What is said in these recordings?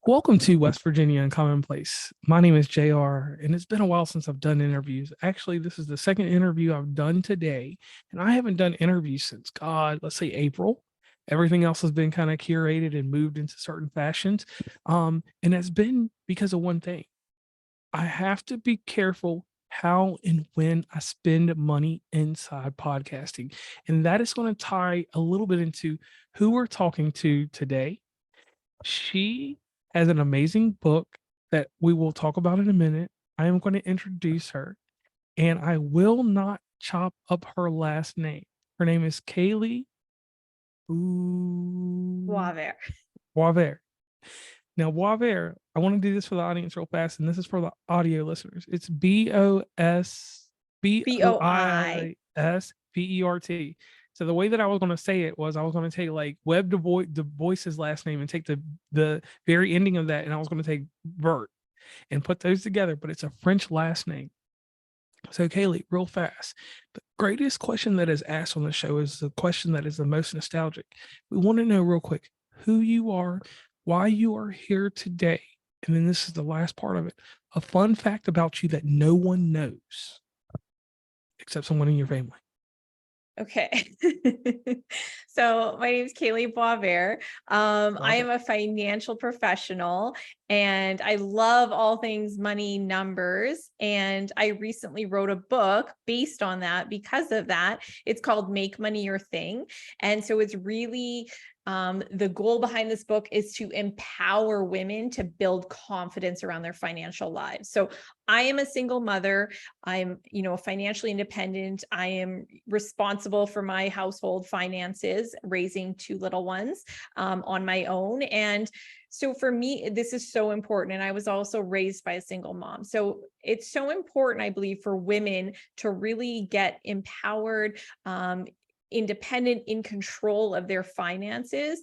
Welcome to West Virginia Uncommonplace. My name is JR, and it's been a while since I've done interviews. Actually, this is the second interview I've done today, and I haven't done interviews since, let's say April. Everything else has been kind of curated and moved into certain fashions. And that's been because of one thing. I have to be careful how and when I spend money inside podcasting. And that is going to tie a little bit into who we're talking to today. She has an amazing book that we will talk about in a minute. I am going to introduce her, and I will not chop up her last name. Her name is Kaylee Boisvert. Boisvert. Now, Boisvert, I want to do this for the audience real fast, and this is for the audio listeners. It's Boisvert. So the way that I was going to say it was I was going to take like Webb Du Bois's last name and take the very ending of that, and I was going to take Vert and put those together, but it's a French last name. So Kaylee, real fast, the greatest question that is asked on the show is the question that is the most nostalgic. We want to know real quick who you are, why you are here today, and then this is the last part of it, a fun fact about you that no one knows except someone in your family. Okay. So my name is Kaylee Biosvert. I am a financial professional and I love all things money, numbers. And I recently wrote a book based on that. Because of that, it's called Make Money Your Thing. And so it's really the goal behind this book is to empower women to build confidence around their financial lives. So I am a single mother. I'm, financially independent. I am responsible for my household finances, raising two little ones on my own. And so for me, this is so important. And I was also raised by a single mom. So it's so important, I believe, for women to really get empowered, independent, in control of their finances.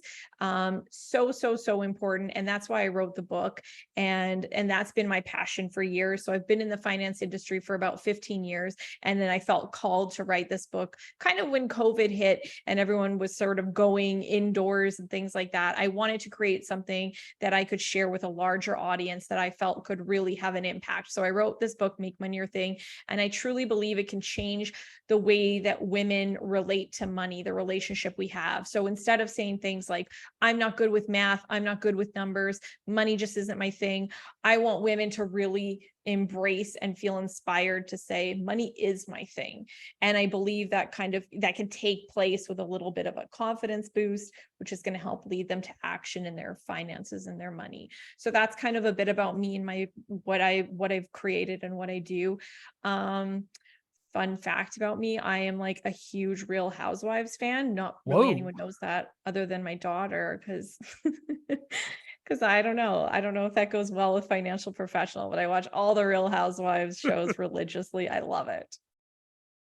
So important. And that's why I wrote the book. And that's been my passion for years. So I've been in the finance industry for about 15 years. And then I felt called to write this book kind of when COVID hit and everyone was sort of going indoors and things like that. I wanted to create something that I could share with a larger audience that I felt could really have an impact. So I wrote this book, Make Money Your Thing. And I truly believe it can change the way that women relate to money, the relationship we have. So instead of saying things like, I'm not good with math, I'm not good with numbers, money just isn't my thing, I want women to really embrace and feel inspired to say, money is my thing. And I believe that that can take place with a little bit of a confidence boost, which is going to help lead them to action in their finances and their money. So that's kind of a bit about me and what I've created and what I do. Fun fact about me, I am like a huge Real Housewives fan. Not really anyone knows that other than my daughter, because I don't know if that goes well with financial professional, but I watch all the Real Housewives shows religiously. I love it.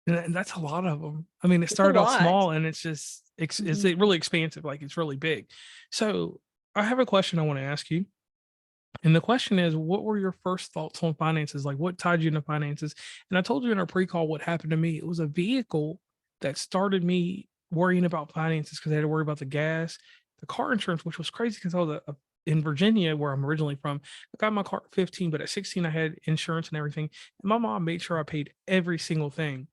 And that's a lot of them. I mean, it started off small and it's just, it's really expansive. Like it's really big. So I have a question I want to ask you. And the question is, what were your first thoughts on finances? Like what tied you into finances? And I told you in our pre-call what happened to me. It was a vehicle that started me worrying about finances because I had to worry about the gas, the car insurance, which was crazy because I was in Virginia, where I'm originally from. I got my car at 15, but at 16, I had insurance and everything. And my mom made sure I paid every single thing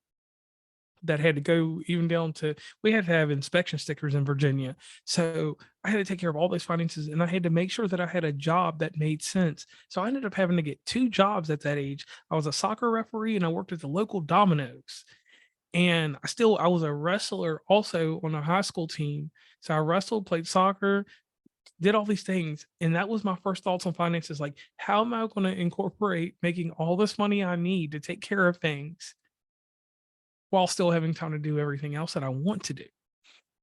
that had to go even down to, we had to have inspection stickers in Virginia. So I had to take care of all those finances and I had to make sure that I had a job that made sense. So I ended up having to get 2 jobs at that age. I was a soccer referee and I worked at the local Domino's. And I was a wrestler also on a high school team. So I wrestled, played soccer, did all these things. And that was my first thoughts on finances. Like, how am I going to incorporate making all this money I need to take care of things while still having time to do everything else that I want to do?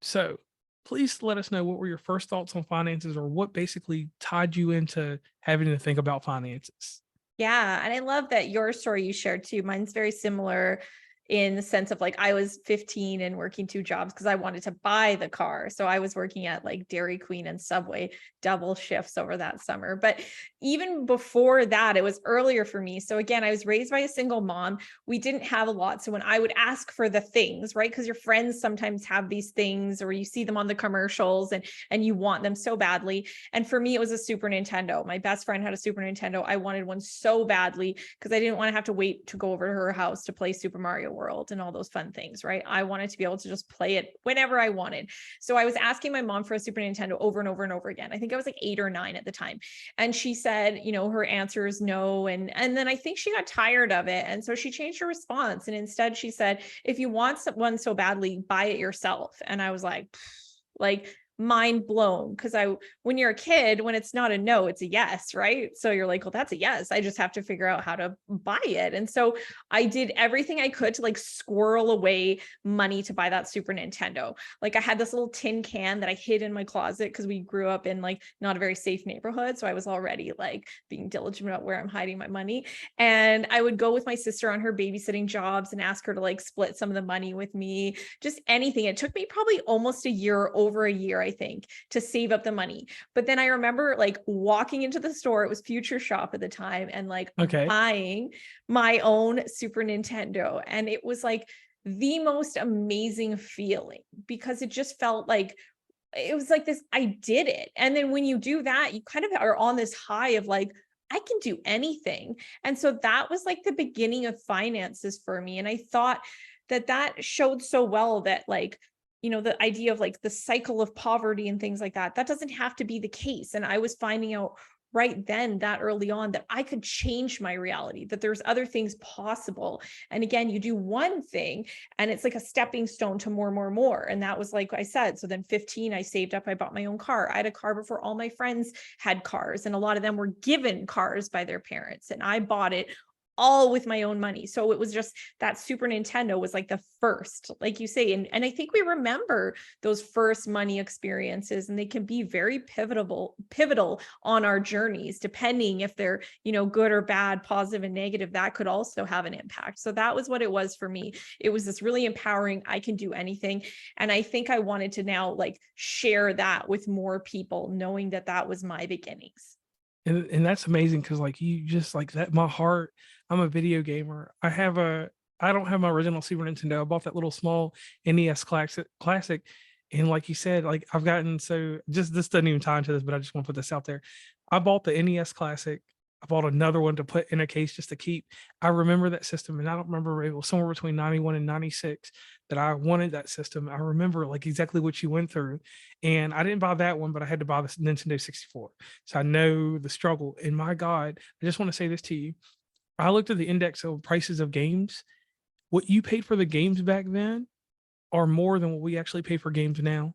So please let us know, what were your first thoughts on finances, or what basically tied you into having to think about finances? Yeah. And I love that your story you shared too. Mine's very similar. in the sense of like, I was 15 and working 2 jobs because I wanted to buy the car. So I was working at like Dairy Queen and Subway double shifts over that summer. But even before that, it was earlier for me. So again, I was raised by a single mom. We didn't have a lot. So when I would ask for the things, right? Because your friends sometimes have these things, or you see them on the commercials and you want them so badly. And for me, it was a Super Nintendo. My best friend had a Super Nintendo. I wanted one so badly because I didn't want to have to wait to go over to her house to play Super Mario World and all those fun things, right? I wanted to be able to just play it whenever I wanted. So I was asking my mom for a Super Nintendo over and over and over again. I think I was like 8 or 9 at the time. And she said, her answer is no. And then I think she got tired of it. And so she changed her response. And instead she said, if you want one so badly, buy it yourself. And I was like, mind blown. Because when you're a kid, when it's not a no, it's a yes, right? So you're like, well, that's a yes. I just have to figure out how to buy it. And so I did everything I could to like squirrel away money to buy that Super Nintendo. Like I had this little tin can that I hid in my closet because we grew up in like not a very safe neighborhood. So I was already like being diligent about where I'm hiding my money. And I would go with my sister on her babysitting jobs and ask her to like split some of the money with me, just anything. It took me probably almost a year, over a year, I think, to save up the money. But then I remember like walking into the store, it was Future Shop at the time, and like buying my own Super Nintendo. And it was like the most amazing feeling because it just felt like it was like this, I did it. And then when you do that, you kind of are on this high of like, I can do anything. And so that was like the beginning of finances for me. And I thought that showed so well that like, the idea of like the cycle of poverty and things like that doesn't have to be the case. And I was finding out right then, that early on, that I could change my reality, that there's other things possible. And again, you do one thing and it's like a stepping stone to more, more, more. And that was like I said, so then 15, I saved up, I bought my own car. I had a car before all my friends had cars, and a lot of them were given cars by their parents, and I bought it all with my own money. So it was just that Super Nintendo was like the first, like you say. And I think we remember those first money experiences, and they can be very pivotal on our journeys, depending if they're, good or bad, positive and negative. That could also have an impact. So that was what it was for me. It was this really empowering, I can do anything. And I think I wanted to now like share that with more people, knowing that that was my beginnings. And that's amazing because like you just like that, my heart, I'm a video gamer. I don't have my original Super Nintendo. I bought that little small NES classic. And like you said, like I've gotten, so just this doesn't even tie into this, but I just want to put this out there. I bought the NES classic. I bought another one to put in a case just to keep. I remember that system, and I don't remember, it was somewhere between 91 and 96 that I wanted that system. I remember like exactly what you went through. And I didn't buy that one, but I had to buy the Nintendo 64. So I know the struggle. And my God, I just want to say this to you. I looked at the index of prices of games. What you paid for the games back then are more than what we actually pay for games now.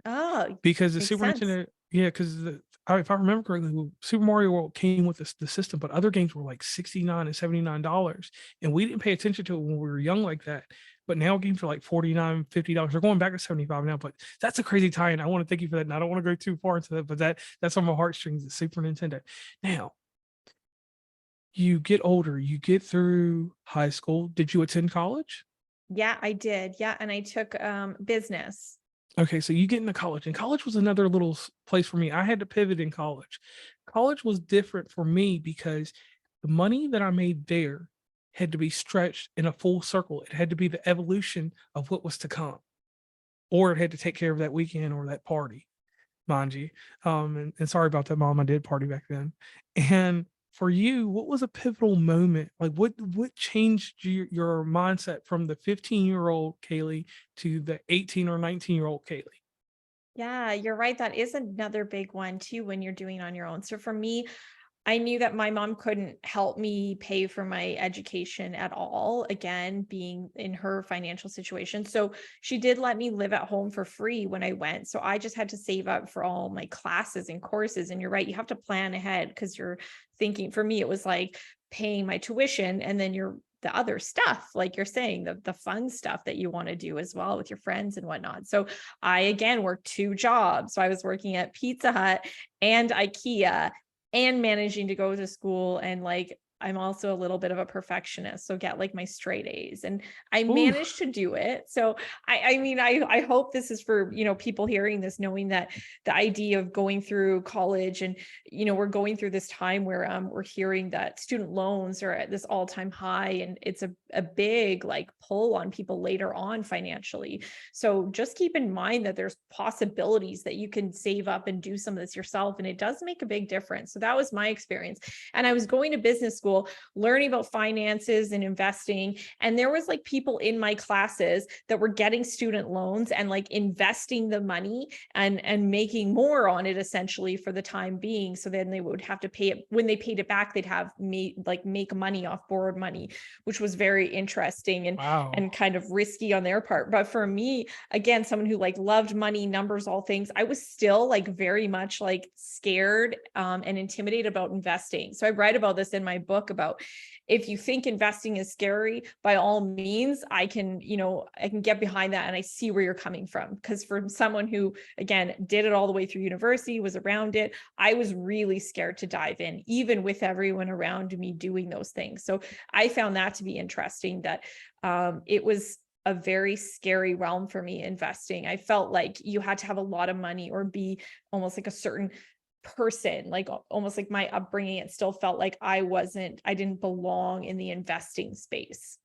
Oh, Because the makes Super sense. Nintendo, yeah, because if I remember correctly, Super Mario World came with the system, but other games were like $69 and $79, and we didn't pay attention to it when we were young like that. But now games are like $49, $50. They're going back to 75 now, but that's a crazy tie-in. I want to thank you for that, and I don't want to go too far into that, but that's on my heartstrings, the Super Nintendo. Now, you get older, you get through high school. Did you attend college? Yeah, I did. Yeah. And I took business. Okay, so you get into college, and college was another little place for me. I had to pivot in college. College was different for me because the money that I made there had to be stretched in a full circle. It had to be the evolution of what was to come, or it had to take care of that weekend or that party, mind you. And sorry about that, Mom. I did party back then. And for you, what was a pivotal moment? Like what changed your mindset from the 15-year-old Kaylee to the 18 or 19-year-old Kaylee? Yeah, you're right. That is another big one too when you're doing on your own. So for me, I knew that my mom couldn't help me pay for my education at all, again, being in her financial situation. So she did let me live at home for free when I went. So I just had to save up for all my classes and courses. And you're right, you have to plan ahead because you're thinking, for me, it was like paying my tuition and then the other stuff, like you're saying, the fun stuff that you want to do as well with your friends and whatnot. So I, again, worked 2 jobs. So I was working at Pizza Hut and IKEA and managing to go to school and like I'm also a little bit of a perfectionist, so get like my straight A's, and I Ooh, managed to do it. So I mean, I hope this is for, people hearing this, knowing that the idea of going through college and, we're going through this time where we're hearing that student loans are at this all-time high, and it's a big like pull on people later on financially. So just keep in mind that there's possibilities that you can save up and do some of this yourself, and it does make a big difference. So that was my experience. And I was going to business school, learning about finances and investing. And there was like people in my classes that were getting student loans and like investing the money and making more on it essentially for the time being. So then they would have to pay it when they paid it back, they'd have make money off borrowed money, which was very interesting and wow. kind of risky on their part. But for me, again, someone who like loved money, numbers, all things, I was still like very much like scared and intimidated about investing. So I write about this in my book about, if you think investing is scary, by all means, I can get behind that, and I see where you're coming from. Because for someone who, again, did it all the way through university, was around it, I was really scared to dive in, even with everyone around me doing those things. So I found that to be interesting, that it was a very scary realm for me, investing. I felt like you had to have a lot of money or be almost like a certain person, like almost like my upbringing. It still felt like I didn't belong in the investing space.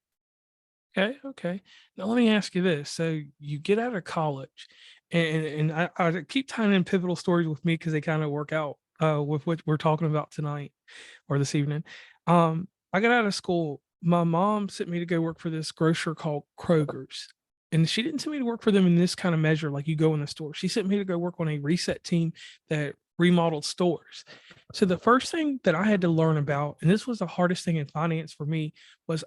Okay. Now let me ask you this. So you get out of college, and I keep tying in pivotal stories with me because they kind of work out with what we're talking about tonight or this evening. I got out of school. My mom sent me to go work for this grocer called Kroger's. And she didn't send me to work for them in this kind of measure, like you go in the store. She sent me to go work on a reset team that remodeled stores. So the first thing that I had to learn about, and this was the hardest thing in finance for me, was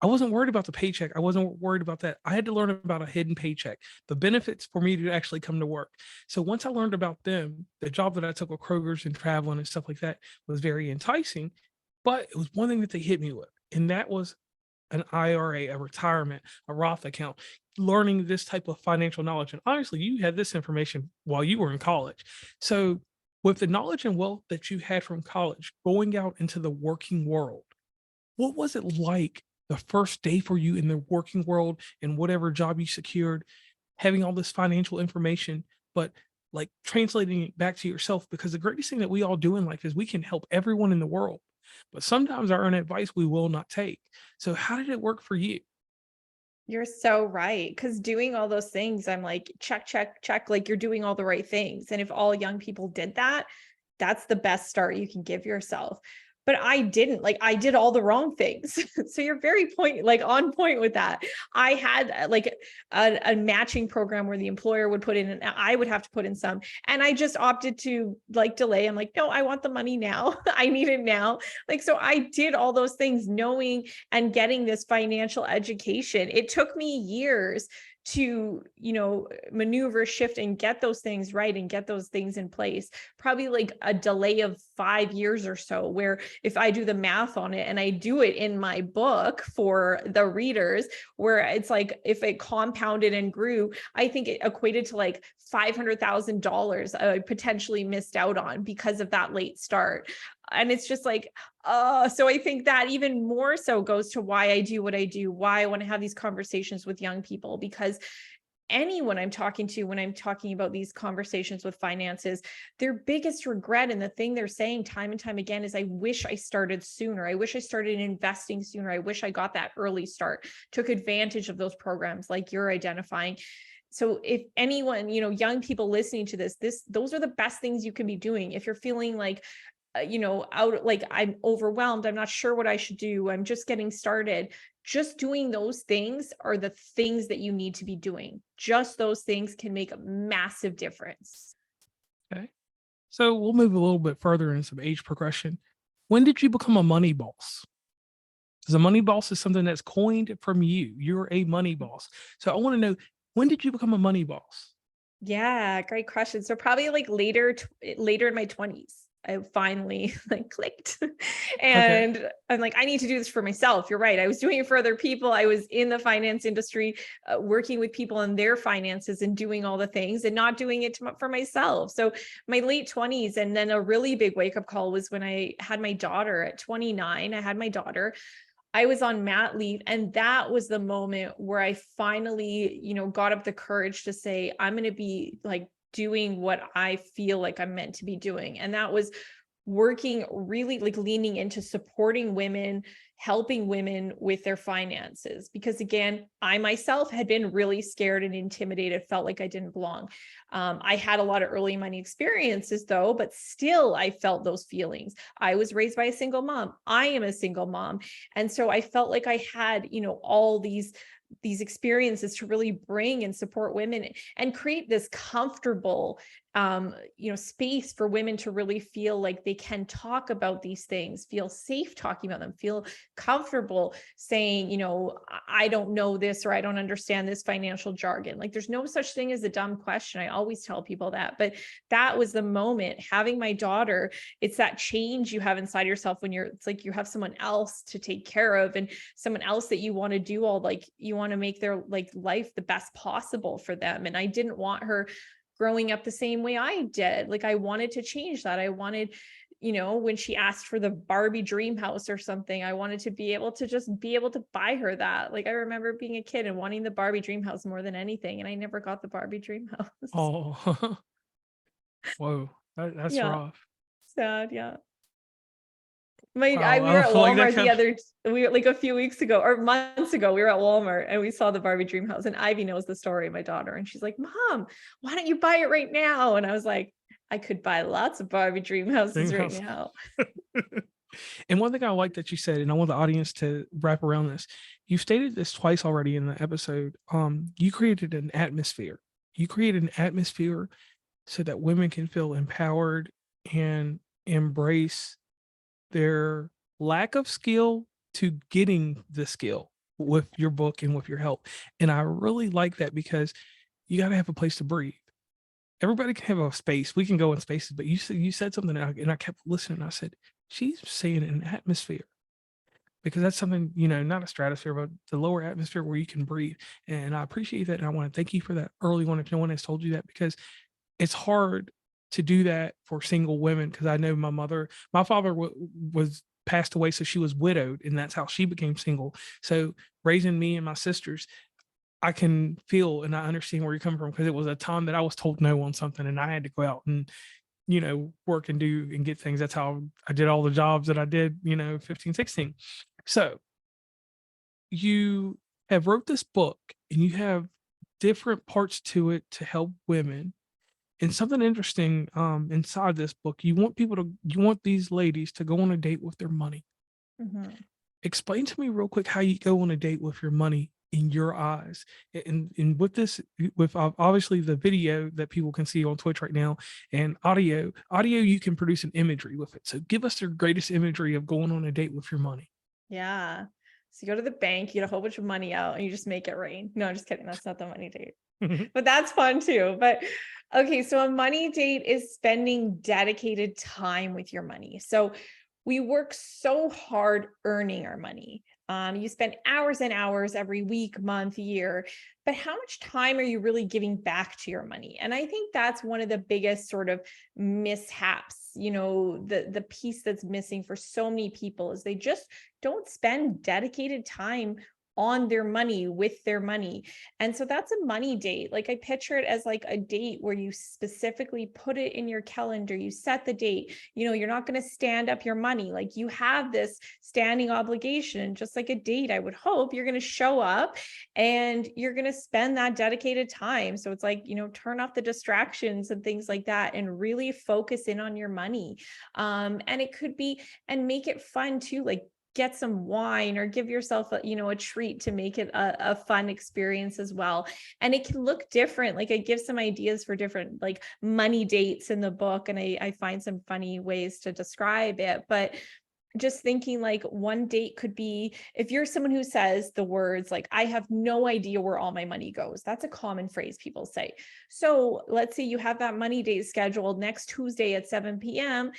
I wasn't worried about the paycheck. I wasn't worried about that. I had to learn about a hidden paycheck, the benefits for me to actually come to work. So once I learned about them, the job that I took with Kroger's and traveling and stuff like that was very enticing. But it was one thing that they hit me with, and that was an IRA, a retirement, a Roth account, learning this type of financial knowledge. And obviously, you had this information while you were in college. So, with the knowledge and wealth that you had from college, going out into the working world, what was it like the first day for you in the working world and whatever job you secured, having all this financial information, but like translating it back to yourself? Because the greatest thing that we all do in life is we can help everyone in the world, but sometimes our own advice we will not take. So how did it work for you? You're so right. Because doing all those things, I'm like, check, check, check, like you're doing all the right things. And if all young people did that, that's the best start you can give yourself. But I didn't, like, I did all the wrong things. So you're very on point with that. I had like a matching program where the employer would put in, and I would have to put in some. And I just opted to like delay. I'm like, no, I want the money now. I need it now. Like, so I did all those things knowing and getting this financial education. It took me years to maneuver, shift, and get those things right and get those things in place. Probably like a delay of 5 years or so, where if I do the math on it, and I do it in my book for the readers, where it's like if it compounded and grew, I think it equated to like $500,000 I potentially missed out on because of that late start. And it's just like, so I think that even more so goes to why I do what I do, why I want to have these conversations with young people, because anyone I'm talking to, when I'm talking about these conversations with finances, their biggest regret, and the thing they're saying time and time again, is I wish I started sooner. I wish I started investing sooner. I wish I got that early start, took advantage of those programs like you're identifying. So if anyone, young people listening to those are the best things you can be doing. If you're feeling like, out, like I'm overwhelmed, I'm not sure what I should do, I'm just getting started, just doing those things are the things that you need to be doing. Just those things can make a massive difference. Okay. So we'll move a little bit further in some age progression. When did you become a money boss? Because a money boss is something that's coined from you. You're a money boss. So I want to know, when did you become a money boss? Yeah, great question. So probably like later in my 20s. I finally like clicked Okay. and I'm like, I need to do this for myself. You're right. I was doing it for other people. I was in the finance industry, working with people in their finances and doing all the things and not doing it for myself. So my late 20s, and then a really big wake up call was when I had my daughter at 29. I had my daughter. I was on mat leave, and that was the moment where I finally, got up the courage to say, I'm going to be like doing what I feel like I'm meant to be doing. And that was working really like leaning into supporting women, helping women with their finances. Because again, I myself had been really scared and intimidated, felt like I didn't belong. I had a lot of early money experiences though, but still I felt those feelings. I was raised by a single mom. I am a single mom. And so I felt like I had, all these experiences to really bring and support women and create this comfortable space for women to really feel like they can talk about these things, feel safe talking about them, feel comfortable saying, I don't know this, or I don't understand this financial jargon. Like there's no such thing as a dumb question. I always tell people that, but that was the moment. Having my daughter, it's that change you have inside yourself when it's like you have someone else to take care of and someone else that you want to do all, like you want to make their like life the best possible for them. And I didn't want her growing up the same way I did. Like I wanted to change that. I wanted, when she asked for the Barbie dream house or something, I wanted to be able to buy her that. Like I remember being a kid and wanting the Barbie dream house more than anything. And I never got the Barbie dream house. Oh, whoa. That's Yeah. rough. Sad. Yeah. We Wow. were I at feel like that Walmart we were like a few weeks ago or months ago, we were at Walmart and we saw the Barbie dream house, and Ivy knows the story, my daughter. And she's like, Mom, why don't you buy it right now? And I was like, I could buy lots of Barbie dream houses right Greenhouse. now. And one thing I like that you said, and I want the audience to wrap around this, you stated this twice already in the episode. You created an atmosphere. You created an atmosphere so that women can feel empowered and embrace their lack of skill to getting the skill with your book and with your help. And I really like that because you got to have a place to breathe. Everybody can have a space. We can go in spaces, but you said something, and I kept listening. I said, she's saying an atmosphere, because that's something, not a stratosphere, but the lower atmosphere where you can breathe. And I appreciate that. And I want to thank you for that early one if no one has told you that, because it's hard to do that for single women. Because I know my father was passed away, so she was widowed, and that's how she became single. So raising me and my sisters, I can feel and I understand where you're coming from, because it was a time that I was told no on something and I had to go out and, work and do and get things. That's how I did all the jobs that I did, 15, 16. So you have wrote this book and you have different parts to it to help women. And something interesting inside this book, you want these ladies to go on a date with their money. Mm-hmm. Explain to me real quick how you go on a date with your money in your eyes. And with this, with obviously the video that people can see on Twitch right now, and audio, you can produce an imagery with it. So give us the greatest imagery of going on a date with your money. Yeah. So you go to the bank, you get a whole bunch of money out, and you just make it rain. No, I'm just kidding. That's not the money date. But that's fun too. But okay, so a money date is spending dedicated time with your money. So we work so hard earning our money. You spend hours and hours every week, month, year, but how much time are you really giving back to your money? And I think that's one of the biggest sort of mishaps, the piece that's missing for so many people is they just don't spend dedicated time on their money, with their money. And so that's a money date. Like I picture it as like a date where you specifically put it in your calendar, you set the date, you're not going to stand up your money. Like you have this standing obligation, just like a date. I would hope you're going to show up and you're going to spend that dedicated time. So it's like, turn off the distractions and things like that and really focus in on your money. And it could be, and make it fun too, like get some wine or give yourself a treat to make it a fun experience as well. And it can look different. Like I give some ideas for different like money dates in the book, and I find some funny ways to describe it. But just thinking like one date could be, if you're someone who says the words like, I have no idea where all my money goes. That's a common phrase people say. So let's say you have that money date scheduled next Tuesday at 7 p.m.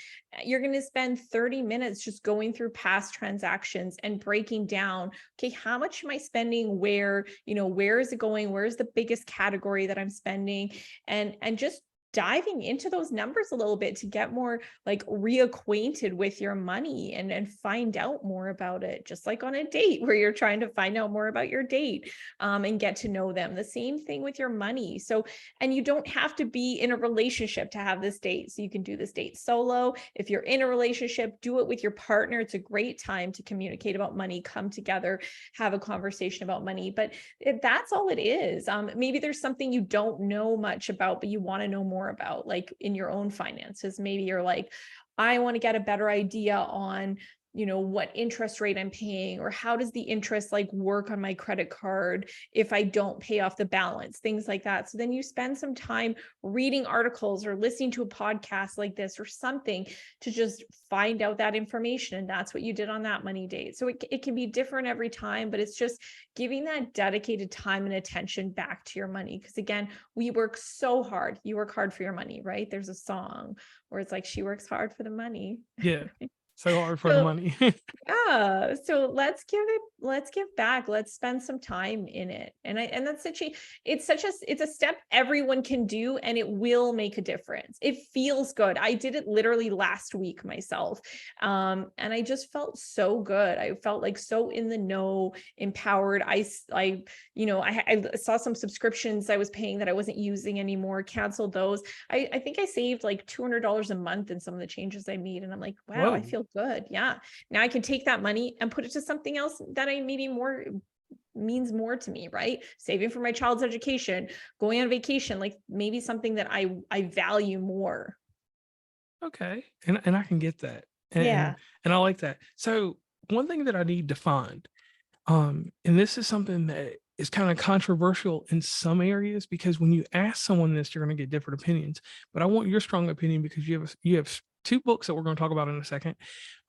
You're going to spend 30 minutes just going through past transactions and breaking down, okay, how much am I spending? Where, where is it going? Where's the biggest category that I'm spending? And just diving into those numbers a little bit to get more like reacquainted with your money and find out more about it, just like on a date where you're trying to find out more about your date and get to know them. The same thing with your money. So, and you don't have to be in a relationship to have this date. So you can do this date solo. If you're in a relationship, do it with your partner. It's a great time to communicate about money, come together, have a conversation about money. But that's all it is. Maybe there's something you don't know much about, but you want to know more about, like in your own finances. Maybe you're like, I want to get a better idea on, what interest rate I'm paying, or how does the interest like work on my credit card if I don't pay off the balance, things like that. So then you spend some time reading articles or listening to a podcast like this or something to just find out that information. And that's what you did on that money date. So it can be different every time, but it's just giving that dedicated time and attention back to your money. Because again, we work so hard. You work hard for your money, right? There's a song where it's like, she works hard for the money. Yeah. So hard for the money. Yeah. So let's give back. Let's spend some time in it. And that's it's a step everyone can do, and it will make a difference. It feels good. I did it literally last week myself. And I just felt so good. I felt like so in the know, empowered. I saw some subscriptions I was paying that I wasn't using anymore, canceled those. I think I saved like $200 a month in some of the changes I made. And I'm like, wow, Whoa. I feel good. Yeah. Now I can take that money and put it to something else that I maybe more means more to me, right? Saving for my child's education, going on vacation, like maybe something that I value more. Okay. And I can get that. Yeah. And I like that. So one thing that I need to find, and this is something that is kind of controversial in some areas, because when you ask someone this, you're going to get different opinions. But I want your strong opinion because you have two books that we're going to talk about in a second.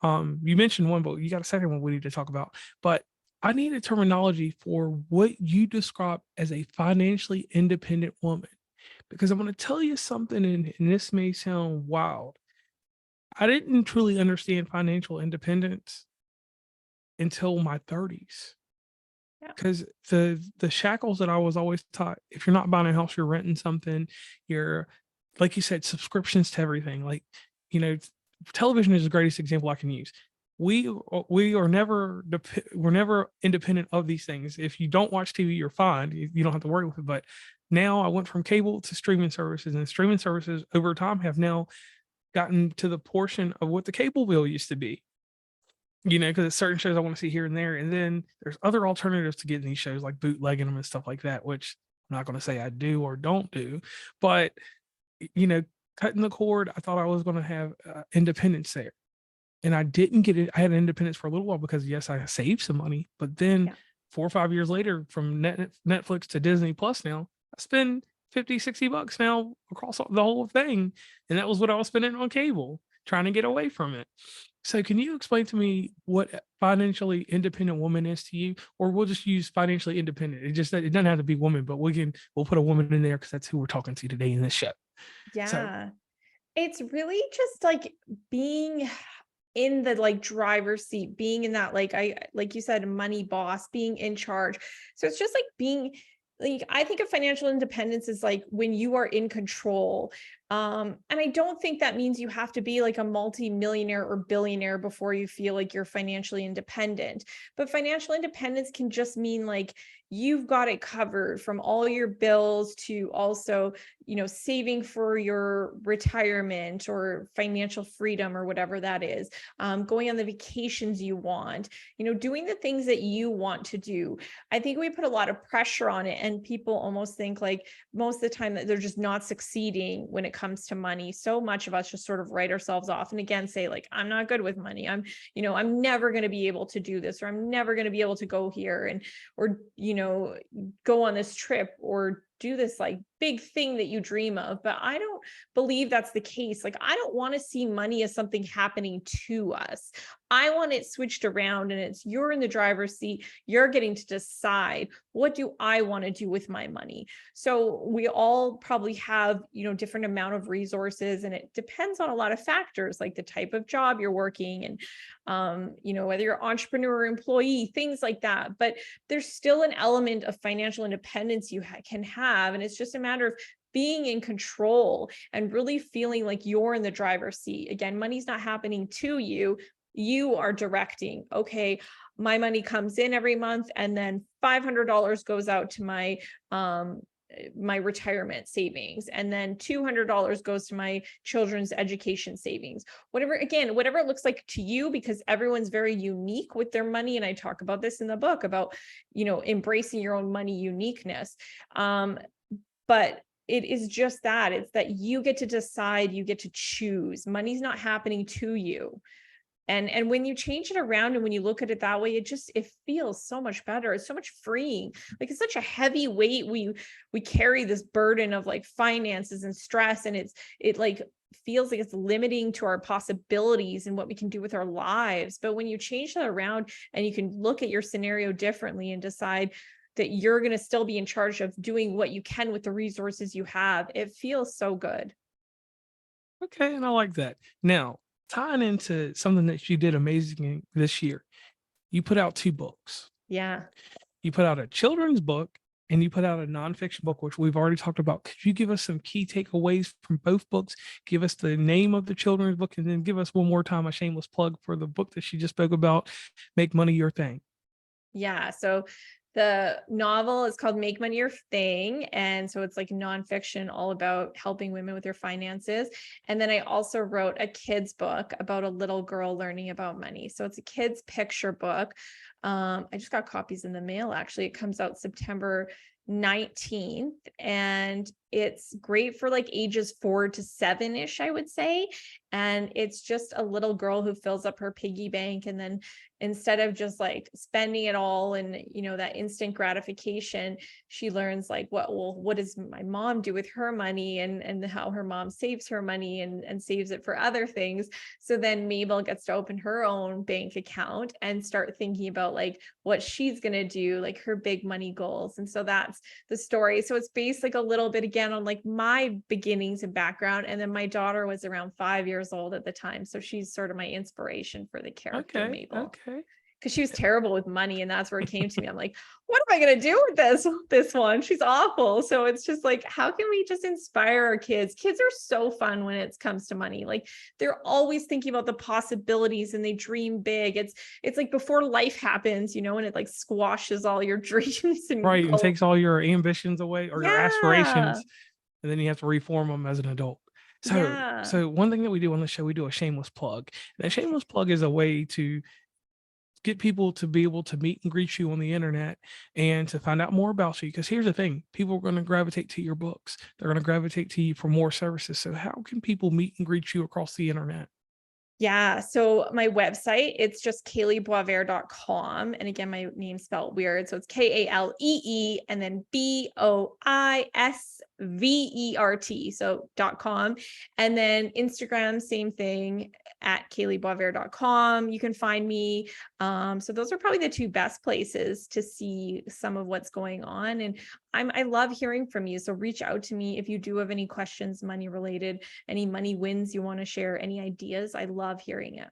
You mentioned one book, you got a second one we need to talk about, but I need a terminology for what you describe as a financially independent woman, because I'm going to tell you something, and this may sound wild. I didn't truly understand financial independence until my 30s. Because the shackles that I was always taught, if you're not buying a house, you're renting something, you're, like you said, subscriptions to everything. Like, television is the greatest example I can use. We're never independent of these things. If you don't watch TV, you're fine. You don't have to worry with it. But now I went from cable to streaming services, and streaming services over time have now gotten to the portion of what the cable bill used to be. Because there's certain shows I want to see here and there. And then there's other alternatives to getting these shows, like bootlegging them and stuff like that, which I'm not going to say I do or don't do. But, cutting the cord, I thought I was going to have independence there. And I didn't get it. I had independence for a little while because, yes, I saved some money. But then 4 or 5 years later, from Netflix to Disney Plus now, I spend $50-$60 now across the whole thing. And that was what I was spending on cable, trying to get away from it. So can you explain to me what financially independent woman is to you? Or we'll just use financially independent. It doesn't have to be woman, but we'll put a woman in there because that's who we're talking to today in this show. Yeah. So, it's really just like being in the like driver's seat, being in that, like you said, money boss, being in charge. So it's just like being like, I think of financial independence as like when you are in control. And I don't think that means you have to be like a multi-millionaire or billionaire before you feel like you're financially independent. But financial independence can just mean like you've got it covered, from all your bills to also, saving for your retirement or financial freedom or whatever that is, going on the vacations you want, doing the things that you want to do. I think we put a lot of pressure on it, and people almost think like most of the time that they're just not succeeding when it comes to money. So much of us just sort of write ourselves off and again say like, I'm not good with money. I'm never going to be able to do this, or I'm never going to be able to go here or go on this trip or do this like big thing that you dream of. But I don't believe that's the case. Like, I don't want to see money as something happening to us. I want it switched around, and it's you're in the driver's seat. You're getting to decide, what do I want to do with my money? So we all probably have, different amount of resources, and it depends on a lot of factors, like the type of job you're working and, whether you're entrepreneur or employee, things like that. But there's still an element of financial independence you can have. And it's just a matter of being in control and really feeling like you're in the driver's seat. Again, money's not happening to you. You are directing, okay, my money comes in every month, and then $500 goes out to my retirement savings, and then $200 goes to my children's education savings, whatever it looks like to you, because everyone's very unique with their money. And I talk about this in the book about, embracing your own money uniqueness. But it is just that, it's that you get to decide, you get to choose. Money's not happening to you. And when you change it around, and when you look at it that way, it feels so much better. It's so much freeing. Like, it's such a heavy weight. We carry this burden of like finances and stress, and it like feels like it's limiting to our possibilities and what we can do with our lives. But when you change that around, and you can look at your scenario differently and decide that you're going to still be in charge of doing what you can with the resources you have, it feels so good. Okay, and I like that. Now, tying into something that you did amazing this year, you put out 2 books. Yeah. You put out a children's book, and you put out a nonfiction book, which we've already talked about. Could you give us some key takeaways from both books? Give us the name of the children's book, and then give us one more time a shameless plug for the book that she just spoke about, Make Money Your Thing. Yeah. So the novel is called Make Money Your Thing. And so it's like nonfiction, all about helping women with their finances. And then I also wrote a kid's book about a little girl learning about money. So it's a kid's picture book. I just got copies in the mail. Actually, it comes out September 19th, and it's great for like ages 4 to 7-ish, I would say. And it's just a little girl who fills up her piggy bank, and then instead of just like spending it all and that instant gratification, she learns like, what does my mom do with her money, and how her mom saves her money and saves it for other things. So then Mabel gets to open her own bank account and start thinking about like what she's going to do, like her big money goals. And so that's the story. So it's based like a little bit again on like my beginnings and background. And then my daughter was around 5 years old at the time. So she's sort of my inspiration for the character, Mabel. Okay. Because she was terrible with money, and that's where it came to me. I'm like, what am I going to do with this one? She's awful. So it's just like, how can we just inspire our kids? Kids are so fun when it comes to money. Like, they're always thinking about the possibilities, and they dream big. It's like before life happens, and it like squashes all your dreams and right, and takes all your ambitions away, or your aspirations, and then you have to reform them as an adult. So one thing that we do on the show, we do a shameless plug. And a shameless plug is a way to get people to be able to meet and greet you on the internet and to find out more about you. Because here's the thing, people are going to gravitate to your books. They're going to gravitate to you for more services. So how can people meet and greet you across the internet? Yeah. So my website, it's just KayleeBoisvert.com. And again, my name's spelled weird. So it's Kalee and then Boisvert. So .com. And then Instagram, same thing, at KayleeBoisvert.com. You can find me. So those are probably the 2 best places to see some of what's going on. And I love hearing from you. So reach out to me if you do have any questions, money related, any money wins you want to share, any ideas. I love hearing it.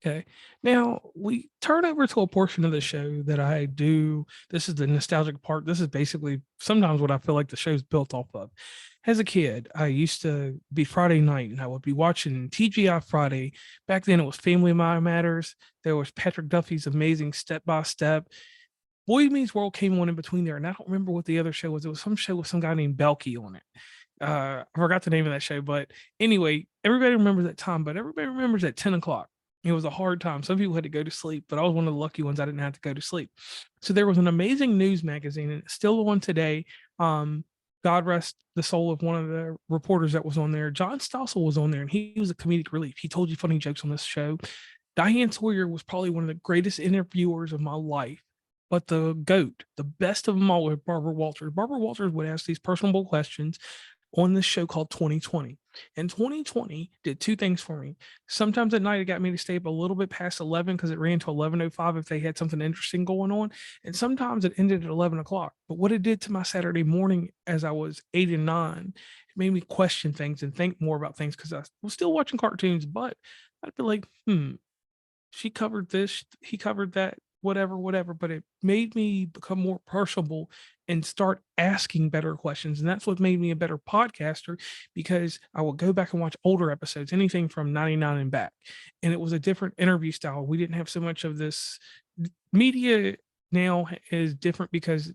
Okay. Now we turn over to a portion of the show that I do. This is the nostalgic part. This is basically sometimes what I feel like the show's built off of. As a kid, I used to be Friday night, and I would be watching TGI Friday. Back then it was Family Matters. There was Patrick Duffy's amazing Step by Step. Boy Meets World came on in between there, and I don't remember what the other show was. It was some show with some guy named Belky on it. I forgot the name of that show, but anyway, everybody remembers that time, but everybody remembers at 10 o'clock. It was a hard time. Some people had to go to sleep, but I was one of the lucky ones. I didn't have to go to sleep. So there was an amazing news magazine, and it's still on today. God rest the soul of one of the reporters that was on there. John Stossel was on there, and he was a comedic relief. He told you funny jokes on this show. Diane Sawyer was probably one of the greatest interviewers of my life. But the GOAT, the best of them all, was Barbara Walters. Barbara Walters would ask these personable questions on this show called 2020. And 2020 did two things for me. Sometimes at night, it got me to stay up a little bit past 11 because it ran to 11:05 if they had something interesting going on. And sometimes it ended at 11 o'clock. But what it did to my Saturday morning as I was 8 and 9, it made me question things and think more about things because I was still watching cartoons, but I'd be like, she covered this, he covered that, whatever. But it made me become more personable and start asking better questions. And that's what made me a better podcaster, because I would go back and watch older episodes, anything from 99 and back. And it was a different interview style. We didn't have so much of this. Media now is different because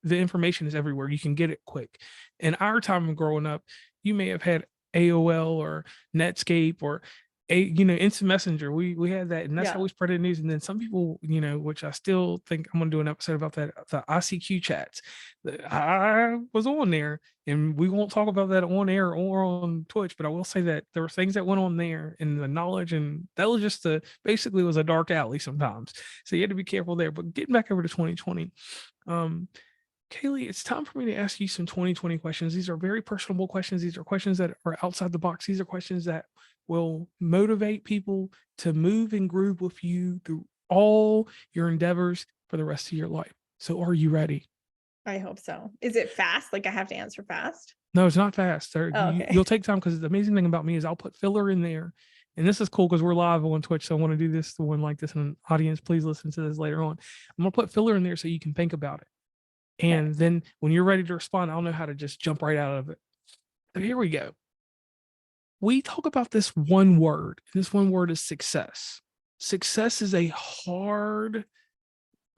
the information is everywhere. You can get it quick. In our time of growing up, you may have had AOL or Netscape or instant messenger. We had that, and that's how we spread the news. And then some people, which I still think I'm gonna do an episode about that, the ICQ chats. I was on there, and we won't talk about that on air or on Twitch, but I will say that there were things that went on there, and the knowledge, and that was just basically was a dark alley sometimes. So you had to be careful there. But getting back over to 2020, Kaylee, it's time for me to ask you some 2020 questions. These are very personable questions. These are questions that are outside the box. These are questions that will motivate people to move and groove with you through all your endeavors for the rest of your life. So are you ready? I hope so. Is it fast? Like I have to answer fast? No, it's not fast. Okay. You'll take time, because the amazing thing about me is I'll put filler in there. And this is cool because we're live on Twitch. So I want to do this to one like this. And audience, please listen to this later on. I'm going to put filler in there so you can think about it. And then when you're ready to respond, I'll know how to just jump right out of it. So here we go. We talk about this one word. And this one word is success. Success is a hard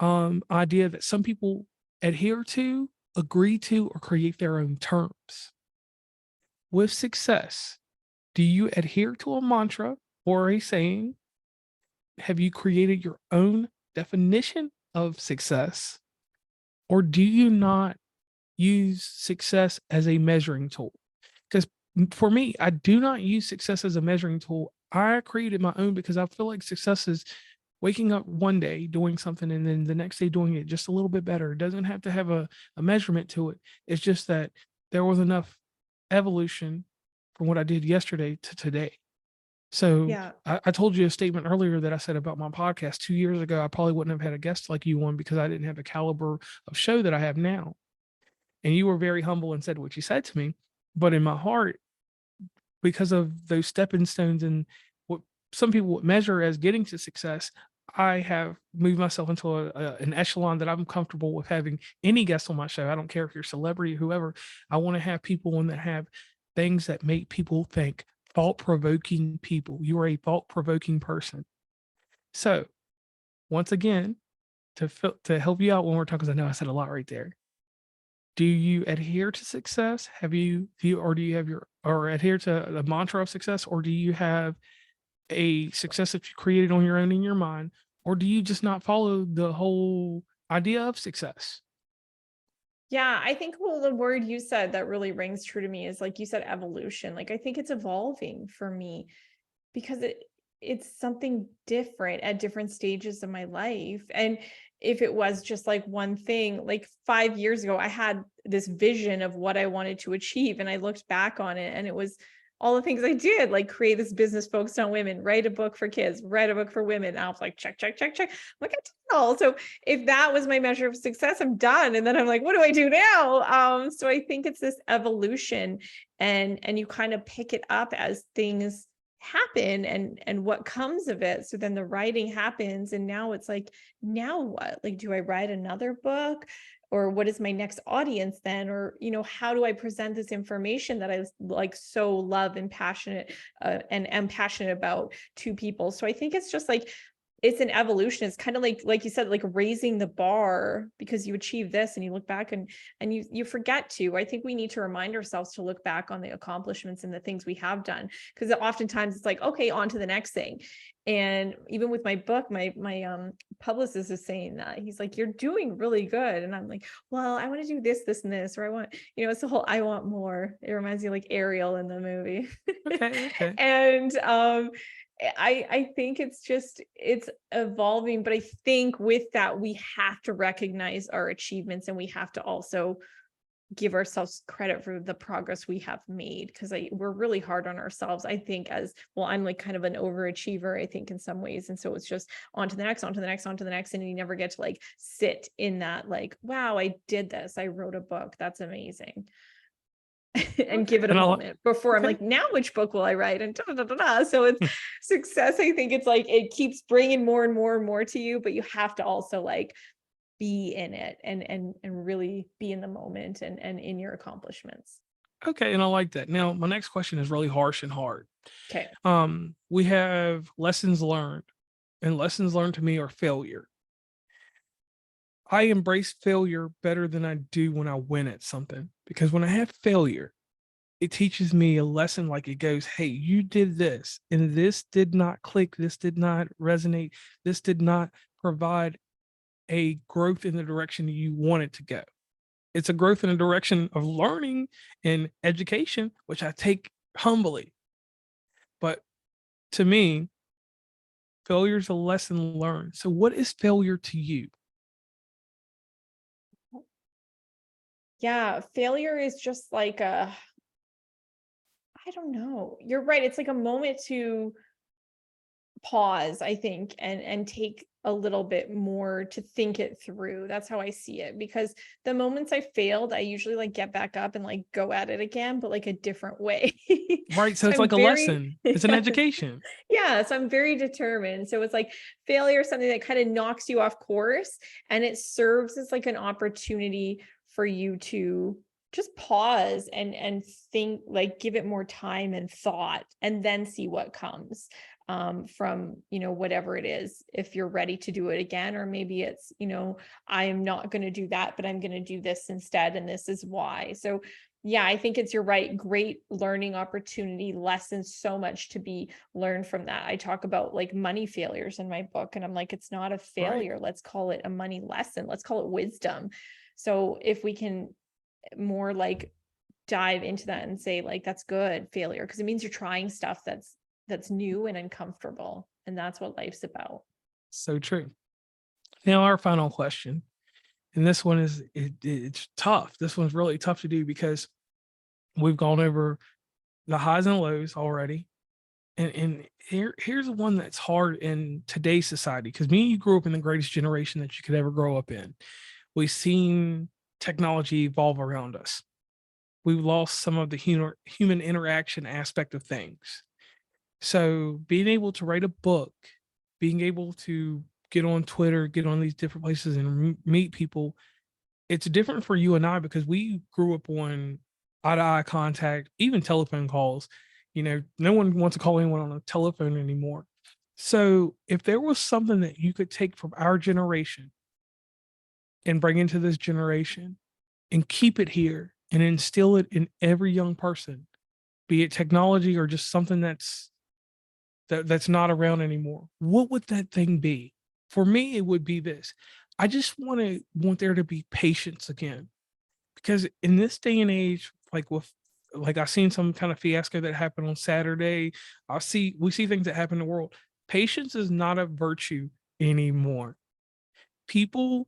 idea that some people adhere to, agree to, or create their own terms. With success, do you adhere to a mantra or a saying? Have you created your own definition of success? Or do you not use success as a measuring tool? Because for me, I do not use success as a measuring tool. I created my own because I feel like success is waking up one day doing something and then the next day doing it just a little bit better. It doesn't have to have a measurement to it. It's just that there was enough evolution from what I did yesterday to today. So I told you a statement earlier that I said about my podcast 2 years ago. I probably wouldn't have had a guest like you on because I didn't have the caliber of show that I have now. And you were very humble and said what you said to me. But in my heart, because of those stepping stones and what some people would measure as getting to success, I have moved myself into an echelon that I'm comfortable with having any guest on my show. I don't care if you're a celebrity or whoever. I want to have people on that have things that make people think. Thought-provoking people. You are a thought-provoking person. So, once again, to help you out one more time, because I know I said a lot right there. Do you adhere to success? Do you adhere to the mantra of success, or do you have a success that you created on your own in your mind, or do you just not follow the whole idea of success? Yeah, I think the word you said that really rings true to me is, like you said, evolution. Like I think it's evolving for me because it's something different at different stages of my life. And if it was just like one thing, like 5 years ago, I had this vision of what I wanted to achieve. And I looked back on it and it was all the things I did, like create this business focused on women, write a book for kids, write a book for women. And I was like, check. Like I did it all. So if that was my measure of success, I'm done. And then I'm like, what do I do now? So I think it's this evolution and you kind of pick it up as things happen and what comes of it. So then the writing happens and now it's like, now what? Like, do I write another book? Or what is my next audience then? Or, how do I present this information that I like so love and passionate and am passionate about to people? So I think it's just like, it's an evolution. It's kind of like you said, like raising the bar because you achieve this and you look back and you forget to. I think we need to remind ourselves to look back on the accomplishments and the things we have done, because oftentimes it's like, okay, on to the next thing. And even with my book, my publicist is saying that he's like, you're doing really good. And I'm like, well, I want to do this, and this, or I want, it's the whole, I want more. It reminds me of like Ariel in the movie. Okay. I think it's evolving, but I think with that, we have to recognize our achievements, and we have to also give ourselves credit for the progress we have made, because we're really hard on ourselves. I think as well, I'm like kind of an overachiever, I think, in some ways. And so it's just on to the next, on to the next, on to the next. And you never get to like sit in that, like, wow, I did this. I wrote a book. That's amazing. And give it a moment before I'm like, now which book will I write? And da, da, da, da. So it's success. I think it's like, it keeps bringing more and more and more to you, but you have to also like be in it and really be in the moment and in your accomplishments. Okay, and I like that. Now, my next question is really harsh and hard. Okay. We have lessons learned, and lessons learned to me are failure. I embrace failure better than I do when I win at something, because when I have failure, it teaches me a lesson. Like, it goes, hey, you did this and this did not click, this did not resonate, this did not provide a growth in the direction you want it to go. It's a growth in the direction of learning and education, which I take humbly. But to me, failure is a lesson learned. So what is failure to you? Yeah, failure is just like I don't know. You're right. It's like a moment to pause, I think, and take a little bit more to think it through. That's how I see it, because the moments I failed, I usually like get back up and like go at it again, but like a different way. Right. So it's I'm like a lesson. It's an yes. education. Yeah, so I'm very determined. So it's like failure is something that kind of knocks you off course, and it serves as like an opportunity for you to just pause and think, like give it more time and thought, and then see what comes from, whatever it is, if you're ready to do it again, or maybe it's, I am not going to do that, but I'm going to do this instead. And this is why. So yeah, I think you're right. Great learning opportunity, lessons, so much to be learned from that. I talk about like money failures in my book, and I'm like, it's not a failure. Right. Let's call it a money lesson. Let's call it wisdom. So if we can more like dive into that and say like, that's good failure, because it means you're trying stuff that's new and uncomfortable. And that's what life's about. So true. Now, our final question, and this one is it's tough. This one's really tough to do because we've gone over the highs and lows already. And here's one that's hard in today's society, because me and you grew up in the greatest generation that you could ever grow up in. We've seen technology evolve around us. We've lost some of the human interaction aspect of things. So being able to write a book, being able to get on Twitter, get on these different places and meet people, it's different for you and I because we grew up on eye-to-eye contact, even telephone calls. No one wants to call anyone on a telephone anymore. So if there was something that you could take from our generation and bring into this generation and keep it here and instill it in every young person, be it technology or just something that's not around anymore, what would that thing be? For me, it would be this. I just want there to be patience again, because in this day and age, like I've seen some kind of fiasco that happened on Saturday. We see things that happen in the world. Patience is not a virtue anymore. People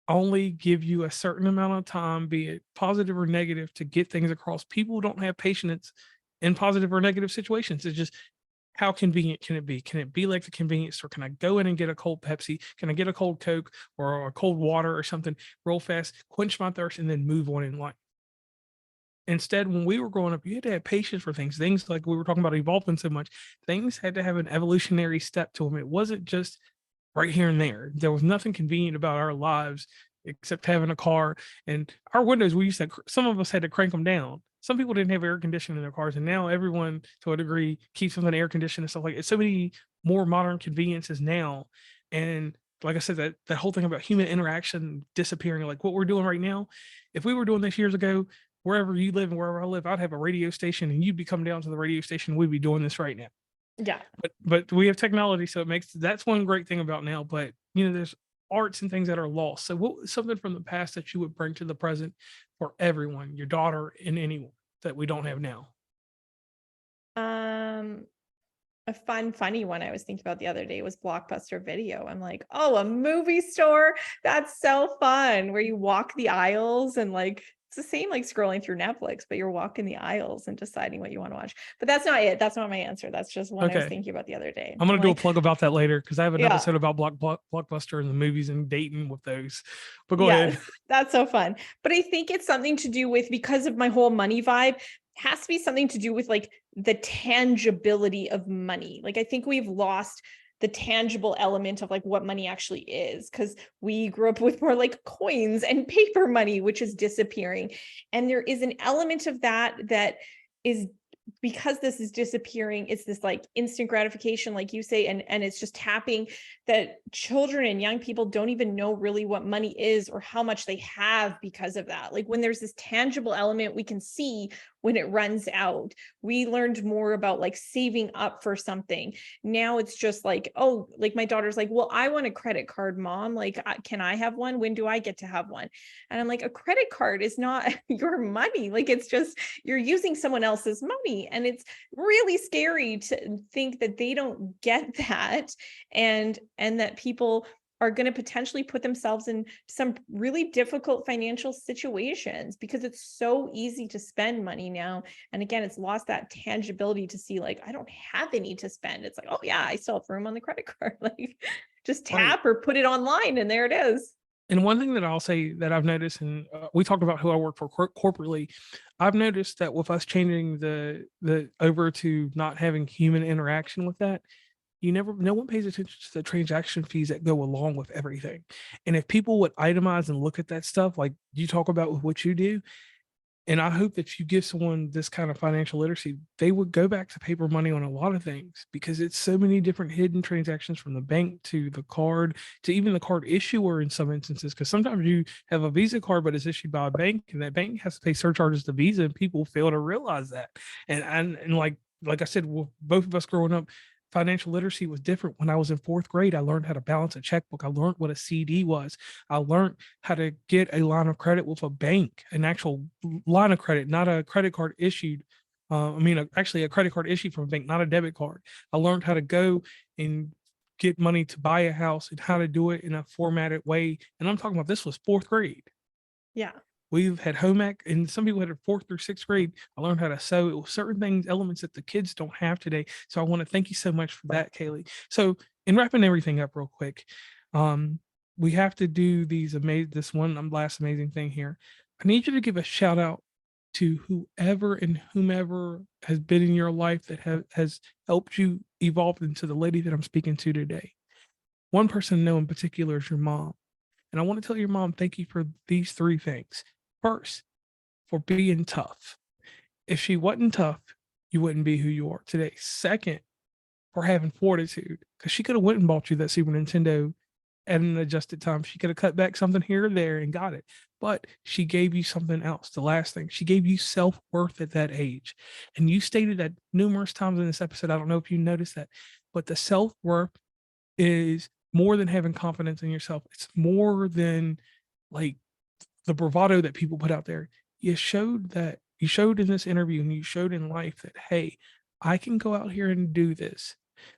only give you a certain amount of time, be it positive or negative, to get things across. People don't have patience in positive or negative situations. It's just, how convenient can it be? Can it be like the convenience store? Can I go in and get a cold Pepsi? Can I get a cold Coke or a cold water or something real fast, quench my thirst, and then move on in life? Instead, when we were growing up, you had to have patience for things. Things like we were talking about evolving so much, things had to have an evolutionary step to them. It wasn't just right here and there. There was nothing convenient about our lives except having a car, and our windows. Some of us had to crank them down. Some people didn't have air conditioning in their cars, and now everyone, to a degree, keeps them in air conditioning and stuff like it's so many more modern conveniences now. And like I said, that whole thing about human interaction disappearing, like what we're doing right now. If we were doing this years ago, wherever you live and wherever I live, I'd have a radio station and you'd be coming down to the radio station. We'd be doing this right now. Yeah. But we have technology, so that's one great thing about now. But there's arts and things that are lost. So what was something from the past that you would bring to the present for everyone, your daughter and anyone, that we don't have now? A funny one I was thinking about the other day was Blockbuster Video. I'm like, oh, a movie store. That's so fun, where you walk the aisles and like, it's the same like scrolling through Netflix, but you're walking the aisles and deciding what you want to watch. But that's not it. That's not my answer. That's just one I was thinking about the other day. I'm going to do a plug about that later, because I have an Yeah. episode about Blockbuster and the movies and dating with those. But go ahead. That's so fun. But I think it's something to do with, because of my whole money vibe, has to be something to do with like the tangibility of money. Like, I think we've lost the tangible element of like what money actually is, because we grew up with more like coins and paper money, which is disappearing. And there is an element of that is, because this is disappearing, it's this like instant gratification, like you say, and it's just tapping that children and young people don't even know really what money is or how much they have because of that. Like, when there's this tangible element, we can see when it runs out. We learned more about like saving up for something. Now it's just like, oh, like my daughter's like, well, I want a credit card, mom. Like, can I have one? When do I get to have one? And I'm like, a credit card is not your money. Like, it's just, you're using someone else's money. And it's really scary to think that they don't get that. And that people are going to potentially put themselves in some really difficult financial situations, because it's so easy to spend money now. And again, it's lost that tangibility to see like, I don't have any to spend. It's like, oh yeah, I still have room on the credit card. Like, just tap or put it online and there it is. And one thing that I'll say that I've noticed, and we talked about who I work for corporately, I've noticed that with us changing the over to not having human interaction with that, no one pays attention to the transaction fees that go along with everything. And if people would itemize and look at that stuff, like you talk about with what you do, and I hope that you give someone this kind of financial literacy, they would go back to paper money on a lot of things, because it's so many different hidden transactions, from the bank to the card to even the card issuer in some instances. Because sometimes you have a Visa card, but it's issued by a bank, and that bank has to pay surcharges to Visa, and people fail to realize that. And like I said, well, both of us growing up, financial literacy was different. When I was in 4th grade, I learned how to balance a checkbook. I learned what a CD was. I learned how to get a line of credit with a bank, an actual line of credit, not a credit card issued. Actually a credit card issued from a bank, not a debit card. I learned how to go and get money to buy a house and how to do it in a formatted way. And I'm talking about, this was 4th grade. Yeah. We've had home ec, and some people had it 4th through 6th grade. I learned how to sew. It was certain things, elements that the kids don't have today. So I want to thank you so much for that, Kaylee. So in wrapping everything up real quick, we have to do this one last amazing thing here. I need you to give a shout out to whoever and whomever has been in your life that has helped you evolve into the lady that I'm speaking to today. One person I know in particular is your mom. And I want to tell your mom, thank you for these 3 things. First, for being tough. If she wasn't tough, you wouldn't be who you are today. Second, for having fortitude, because she could have went and bought you that Super Nintendo at an adjusted time. She could have cut back something here or there and got it. But she gave you something else. The last thing, she gave you self-worth at that age. And you stated that numerous times in this episode. I don't know if you noticed that, but the self-worth is more than having confidence in yourself. It's more than like the bravado that people put out there. You showed in this interview, and you showed in life that, hey, I can go out here and do this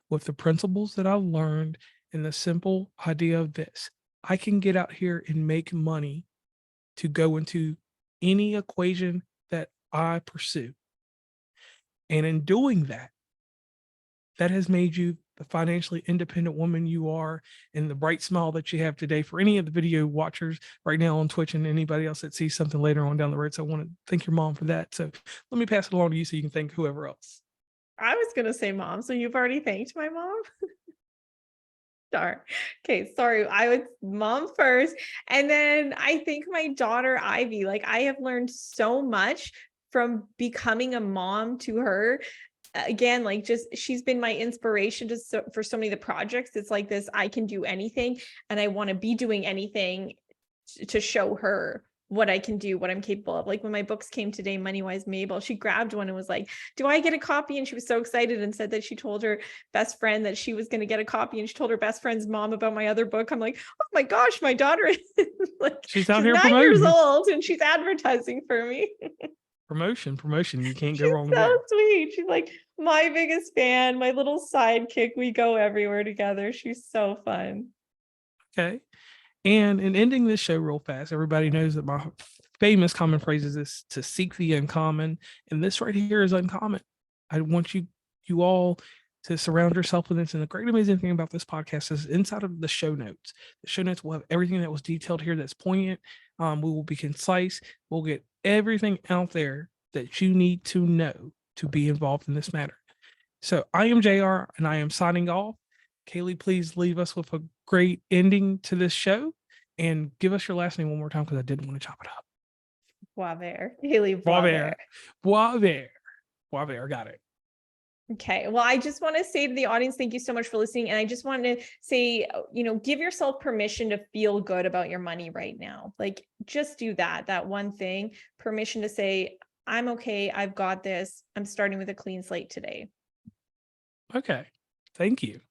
with the principles that I've learned, and the simple idea of this. I can get out here and make money to go into any equation that I pursue. And in doing that, that has made you the financially independent woman you are, and the bright smile that you have today. For any of the video watchers right now on Twitch, and anybody else that sees something later on down the road. So I want to thank your mom for that. So let me pass it along to you so you can thank whoever else. I was going to say mom. So you've already thanked my mom? Darn. Okay, sorry. I was mom first. And then I think my daughter, Ivy, like I have learned so much from becoming a mom to her. Again, like just she's been my inspiration for so many of the projects. It's like this, I can do anything, and I want to be doing anything to show her what I can do, what I'm capable of. Like when my books came today, Money Wise Mabel, she grabbed one and was like, do I get a copy? And she was so excited and said that she told her best friend that she was going to get a copy, and she told her best friend's mom about my other book. I'm like, oh my gosh, my daughter is like, she's out here 9 promoting. years old and she's advertising for me. Promotion. You can't go She's wrong so there. sweet. She's like my biggest fan, my little sidekick. We go everywhere together. She's so fun. Okay. And in ending this show real fast, everybody knows that my famous common phrase is to seek the uncommon. And this right here is uncommon. I want you all to surround yourself with this. And the great amazing thing about this podcast is inside of the show notes. The show notes will have everything that was detailed here that's poignant. We will be concise. We'll get everything out there that you need to know to be involved in this matter. So I am JR and I am signing off. Kaylee, please leave us with a great ending to this show and give us your last name one more time because I didn't want to chop it up. Boisvert. Kaylee Boisvert. Boisvert. Boisvert. Got it. Okay. Well, I just want to say to the audience, thank you so much for listening. And I just want to say, give yourself permission to feel good about your money right now. Like, just do that one thing, permission to say, I'm okay. I've got this. I'm starting with a clean slate today. Okay. Thank you.